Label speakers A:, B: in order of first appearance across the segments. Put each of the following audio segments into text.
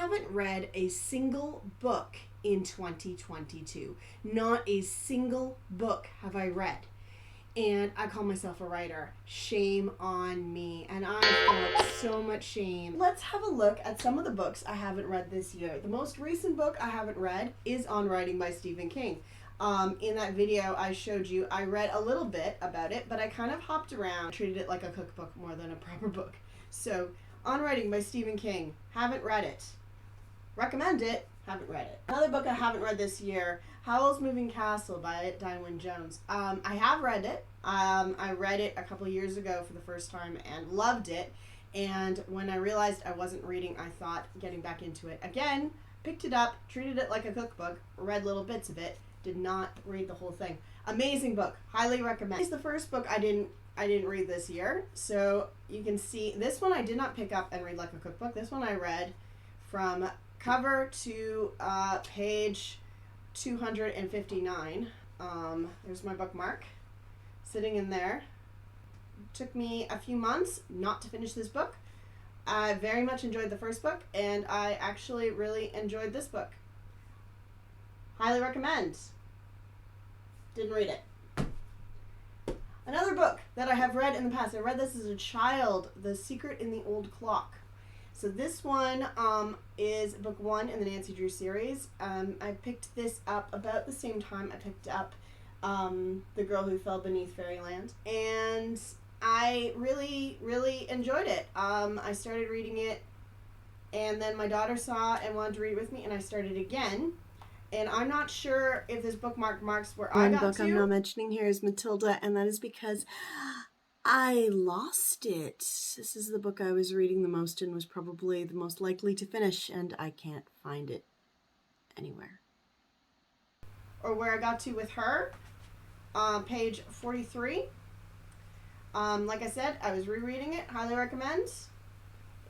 A: haven't read a single book in 2022. Not a single book have I read. And I call myself a writer. Shame on me. And I felt so much shame. Let's have a look at some of the books I haven't read this year. The most recent book I haven't read is On Writing by Stephen King. In that video I showed you, I read a little bit about it, but I kind of hopped around, treated it like a cookbook more than a proper book. So, On Writing by Stephen King. Haven't read it. Recommend it. Haven't read it. Another book I haven't read this year, Howl's Moving Castle by Wynne Jones. I have read it. I read it a couple years ago for the first time and loved it. And when I realized I wasn't reading, I thought getting back into it again, picked it up, treated it like a cookbook, read little bits of it, did not read the whole thing. Amazing book. Highly recommend. It's the first book I didn't read this year. So you can see this one I did not pick up and read like a cookbook. This one I read from cover to page 259. There's my bookmark sitting in there. Took me a few months not to finish this book. I very much enjoyed the first book, and I actually really enjoyed this book. Highly recommend. Didn't read it. Another book that I have read in the past, I read this as a child, The Secret in the Old Clock. So this one is book 1 in the Nancy Drew series. I picked this up about the same time I picked up The Girl Who Fell Beneath Fairyland. And I really, really enjoyed it. I started reading it, and then my daughter saw and wanted to read it with me, and I started again. And I'm not sure if this bookmark marks where I got to. One book I'm not mentioning here is Matilda, and that is because I lost it. This is the book I was reading the most and was probably the most likely to finish, and I can't find it anywhere. Or where I got to with her, page 43. Like I said, I was rereading it. Highly recommend.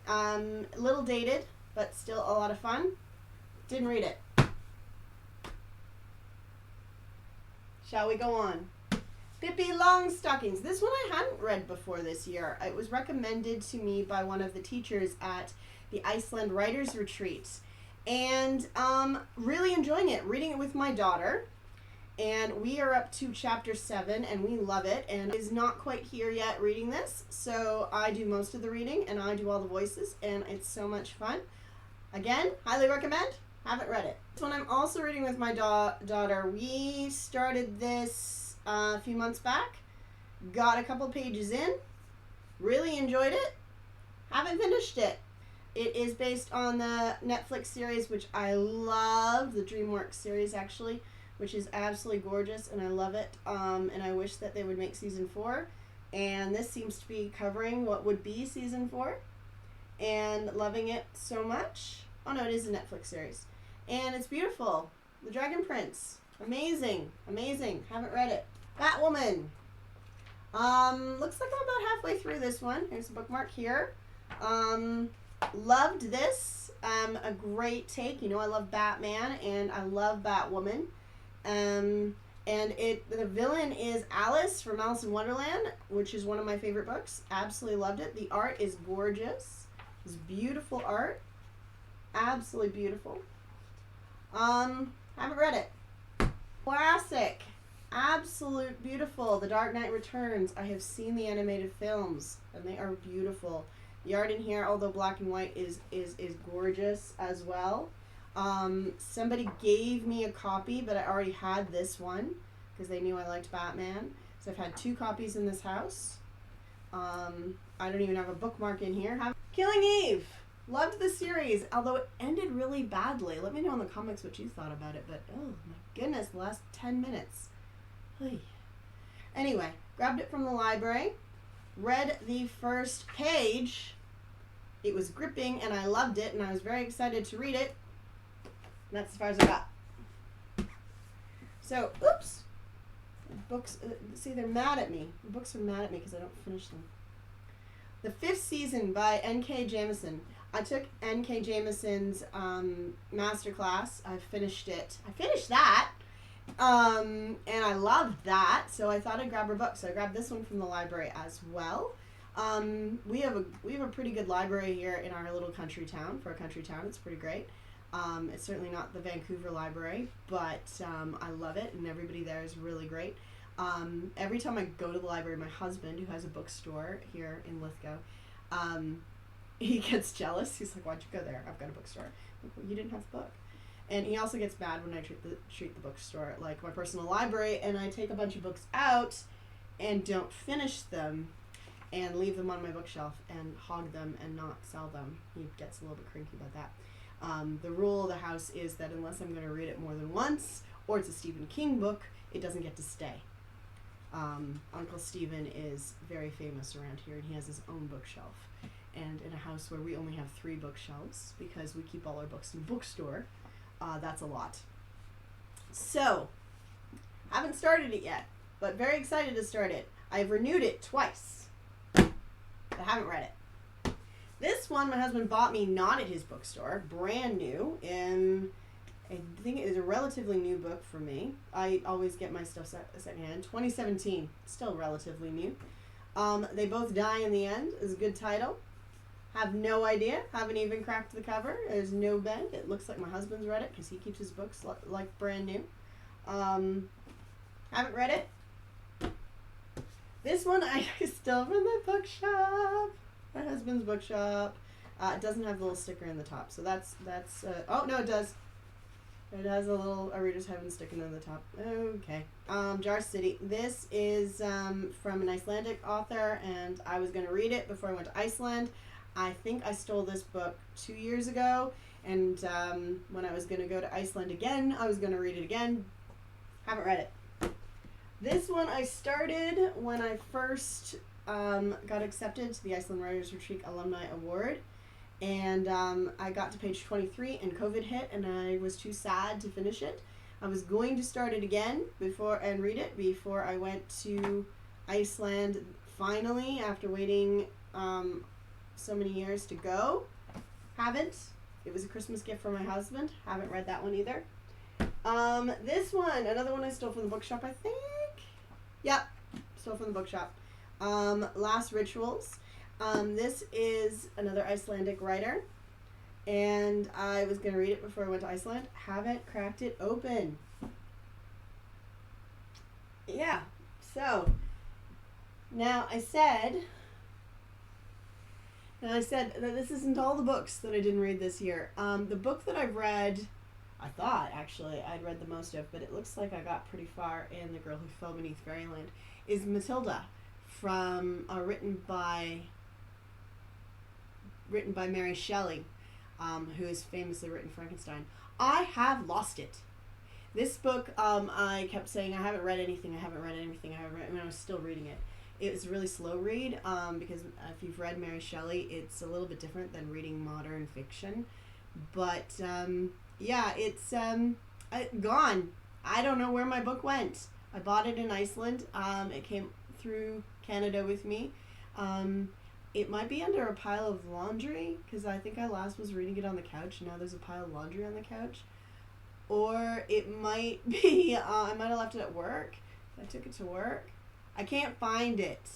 A: A little dated, but still a lot of fun. Didn't read it. Shall we go on? Pippi Longstockings. This one I hadn't read before this year. It was recommended to me by one of the teachers at the Iceland Writers Retreat. And really enjoying it. Reading it with my daughter. And we are up to chapter 7 and we love it. And is not quite here yet reading this. So I do most of the reading and I do all the voices. And it's so much fun. Again, highly recommend. Haven't read it. This one I'm also reading with my daughter. We started this a few months back. Got a couple pages in. Really enjoyed it. Haven't finished it. It is based on the Netflix series, which I love. The DreamWorks series, actually, which is absolutely gorgeous, and I love it. And I wish that they would make season 4. And this seems to be covering what would be season 4. And loving it so much. Oh no, it is a Netflix series. And it's beautiful. The Dragon Prince. Amazing. Amazing. Haven't read it. Batwoman. Looks like I'm about halfway through this one. Here's the bookmark here. Loved this. A great take. You know, I love Batman and I love Batwoman. And the villain is Alice from Alice in Wonderland, which is one of my favorite books. Absolutely loved it. The art is gorgeous. It's beautiful art. Absolutely beautiful. Haven't read it. Classic. Absolute beautiful. The Dark Knight Returns. I have seen the animated films and they are beautiful. The art in here, although black and white, is gorgeous as well. Somebody gave me a copy, but I already had this one because they knew I liked Batman. So I've had 2 copies in this house. I don't even have a bookmark in here. Killing Eve. Loved the series, although it ended really badly. Let me know in the comments what you thought about it, but oh my goodness, the last 10 minutes. Anyway, grabbed it from the library, read the first page. It was gripping and I loved it and I was very excited to read it. And that's as far as I got. So, oops. Books, see, they're mad at me. The books are mad at me because I don't finish them. The 5th Season by N.K. Jemisin. I took N.K. Jemison's masterclass. I finished it. I finished that. And I loved that. So I thought I'd grab her book. So I grabbed this one from the library as well. We have a pretty good library here in our little country town. For a country town, it's pretty great. It's certainly not the Vancouver Library, but I love it, and everybody there is really great. Every time I go to the library, my husband, who has a bookstore here in Lithgow, he gets jealous. He's like, "Why'd you go there? I've got a bookstore." I'm like, "Well, you didn't have the book." And he also gets mad when I treat the bookstore like my personal library, and I take a bunch of books out and don't finish them and leave them on my bookshelf and hog them and not sell them. He gets a little bit cranky about that. The rule of the house is that unless I'm going to read it more than once, or it's a Stephen King book, it doesn't get to stay. Uncle Stephen is very famous around here, and he has his own bookshelf. And in a house where we only have 3 bookshelves, because we keep all our books in Bookstore, that's a lot. So, haven't started it yet, but very excited to start it. I've renewed it twice, but haven't read it. This one my husband bought me not at his bookstore, brand new, and I think it is a relatively new book for me. I always get my stuff secondhand. 2017, still relatively new. They Both Die in the End is a good title. Have no idea. Haven't even cracked the cover. There's no bend. It looks like my husband's read it because he keeps his books like brand new. Haven't read it. This one I stole from the bookshop. My husband's bookshop. It doesn't have the little sticker in the top, so that's oh no, it does. It has a Reader's Heaven sticking in the top. Okay. Jar City. This is from an Icelandic author, and I was going to read it before I went to Iceland. I think I stole this book 2 years ago, and when I was going to go to Iceland again, I was going to read it again. Haven't read it. This one I started when I first got accepted to the Iceland Writers Retreat Alumni Award, and I got to page 23 and COVID hit, and I was too sad to finish it. I was going to start it again and read it before I went to Iceland finally, after waiting so many years to go. Haven't. It was a Christmas gift from my husband. Haven't read that one either. This one, another one I stole from the bookshop, I think. Yep, stole from the bookshop. Last Rituals. This is another Icelandic writer, and I was going to read it before I went to Iceland. Haven't cracked it open. Yeah, so now I said that this isn't all the books that I didn't read this year. The book that I've read, I thought actually I'd read the most of, but it looks like I got pretty far in The Girl Who Fell Beneath Fairyland, is Matilda, written by Mary Shelley, who has famously written Frankenstein. I have lost it. This book, I kept saying I haven't read anything, and I was still reading it. It was a really slow read, because if you've read Mary Shelley, it's a little bit different than reading modern fiction. But, yeah, it's gone. I don't know where my book went. I bought it in Iceland. It came through Canada with me. It might be under a pile of laundry, because I think I last was reading it on the couch, and now there's a pile of laundry on the couch. Or it might be, I might have left it at work. I took it to work. I can't find it.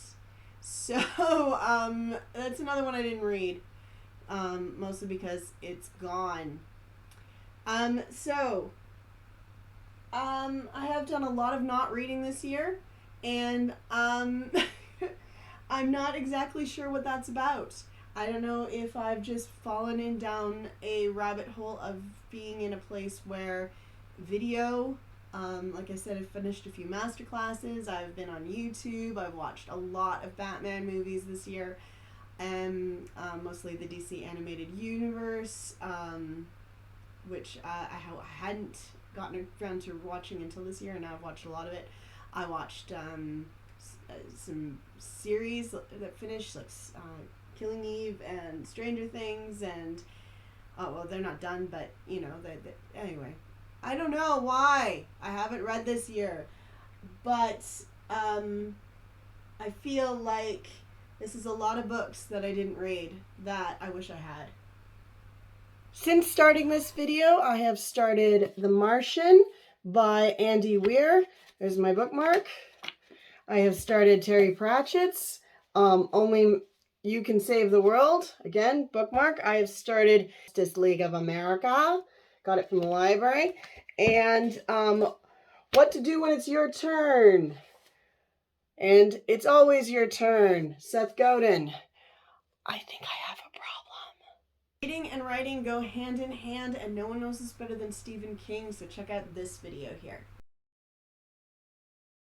A: So, that's another one I didn't read, mostly because it's gone. I have done a lot of not reading this year, and I'm not exactly sure what that's about. I don't know if I've just fallen down a rabbit hole of being in a place where video, like I said, I've finished a few master classes, I've been on YouTube, I've watched a lot of Batman movies this year, and mostly the DC animated universe, which I hadn't gotten around to watching until this year, and now I've watched a lot of it. I watched some series that finished, like Killing Eve and Stranger Things, and well, they're not done, but you know, anyway. I don't know why I haven't read this year, but I feel like this is a lot of books that I didn't read that I wish I had. Since starting this video, I have started The Martian by Andy Weir. There's my bookmark. I have started Terry Pratchett's Only You Can Save the World. Again, bookmark. I have started Justice League of America. Got it from the library. And What to Do When It's Your Turn. And It's Always Your Turn. Seth Godin. I think I have a problem. Reading and writing go hand in hand, and no one knows this better than Stephen King, so check out this video here.